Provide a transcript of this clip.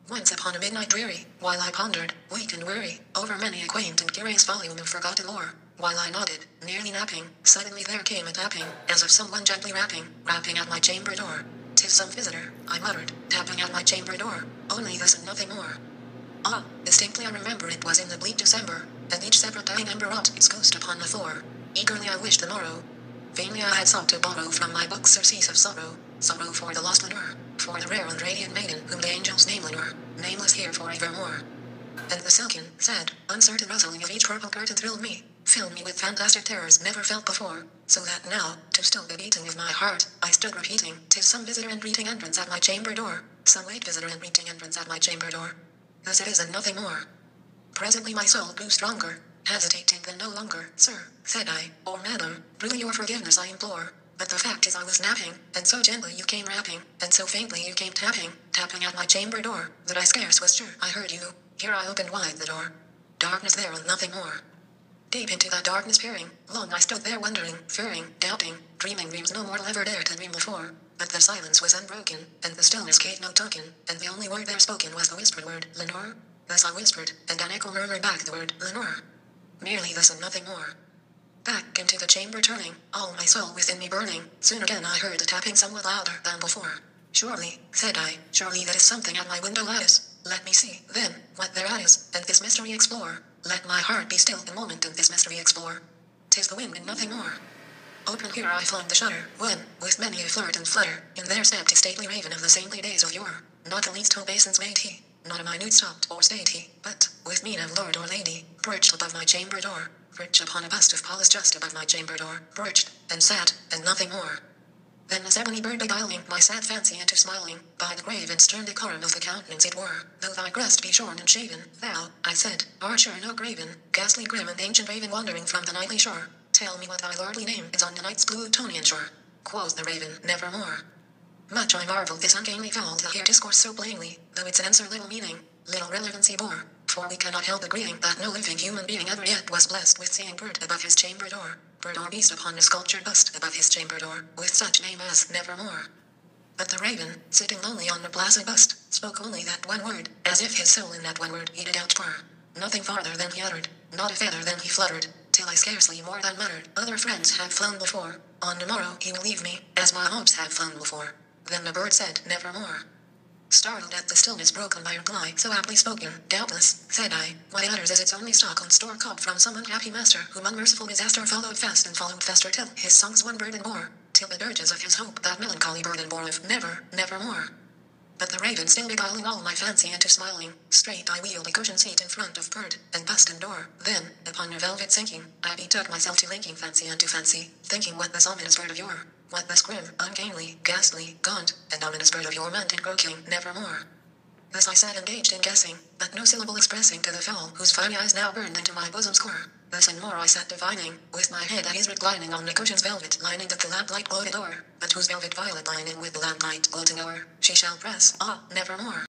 Once upon a midnight dreary, while I pondered, weak and weary, over many a quaint and curious volume of forgotten lore, while I nodded, nearly napping, suddenly there came a tapping, as of someone gently rapping at my chamber door. "'Tis some visitor," I muttered, tapping at my chamber door, only this and nothing more. Ah, distinctly I remember it was in the bleak December, and each separate dying ember wrought its ghost upon the floor. Eagerly I wished the morrow. Vainly I had sought to borrow from my books surcease of sorrow, sorrow for the lost Lenore, for the rare and radiant maiden whom the angels name Lenore, nameless here forevermore. And the silken, sad, uncertain rustling of each purple curtain thrilled me, filled me with fantastic terrors never felt before, so that now, to still the beating of my heart, I stood repeating, "'Tis some visitor and greeting entrance at my chamber door, some late visitor and greeting entrance at my chamber door. Thus it is and nothing more." Presently my soul grew stronger, hesitating then no longer. "Sir," said I, "or madam, truly your forgiveness I implore. But the fact is I was napping, and so gently you came rapping, and so faintly you came tapping at my chamber door, that I scarce was sure I heard you. Here I opened wide the door. Darkness there and nothing more. Deep into that darkness peering, long I stood there wondering, fearing, doubting, dreaming dreams no mortal ever dared to dream before. But the silence was unbroken, and the stillness gave no token, and the only word there spoken was the whispered word, "Lenore." Thus I whispered, and an echo murmured back the word, "Lenore." Merely this and nothing more. Back into the chamber turning, all my soul within me burning, soon again I heard a tapping somewhat louder than before. "Surely," said I, "surely that is something at my window lattice. Let me see, then, what thereat is, and this mystery explore. Let my heart be still a moment and this mystery explore. 'Tis the wind and nothing more." Open here I flung the shutter, when, with many a flirt and flutter, in there stepped a stately raven of the saintly days of yore. Not the least obeisance made he, not a minute stopped or stayed he, but, with mien of lord or lady, perched above my chamber door, perched upon a bust of Pallas just above my chamber door, perched, and sat, and nothing more. Then this ebony bird beguiling my sad fancy into smiling, by the grave and stern decorum of the countenance it were, "Though thy crest be shorn and shaven, thou," I said, "art sure no graven, ghastly grim and ancient raven wandering from the nightly shore. Tell me what thy lordly name is on the night's Plutonian shore." Quoth the raven, "Nevermore." Much I marveled this ungainly fowl to hear discourse so plainly, though its answer little meaning, little relevancy bore, for we cannot help agreeing that no living human being ever yet was blessed with seeing bird above his chamber door, bird or beast upon a sculptured bust above his chamber door, with such name as Nevermore. But the raven, sitting lonely on the placid bust, spoke only that one word, as if his soul in that one word he did outpour. Nothing farther than he uttered, not a feather than he fluttered, till I scarcely more than muttered, "Other friends have flown before, on the morrow he will leave me, as my hopes have flown before." Then the bird said, "Nevermore." Startled at the stillness broken by reply so aptly spoken, "Doubtless," said I, "what it utters is its only stock on store caught from some unhappy master whom unmerciful disaster followed fast and followed faster till his songs one burden bore, till the dirges of his hope that melancholy burden bore of nevermore." But the raven still beguiling all my fancy into smiling, straight I wheeled a cushioned seat in front of bird, and bust and door, then, upon your velvet sinking, I betook myself to linking fancy unto fancy, thinking what this ominous bird of yore, what this grim, ungainly, ghastly, gaunt, and ominous bird of yore meant in croaking, "Nevermore." Thus I sat engaged in guessing, but no syllable expressing to the fowl whose fiery eyes now burned into my bosom's core. Thus and more I sat divining, with my head at ease reclining on the cushion's velvet lining that the lamplight gloated o'er, but whose velvet violet lining with the lamplight gloating o'er, she shall press, ah, nevermore.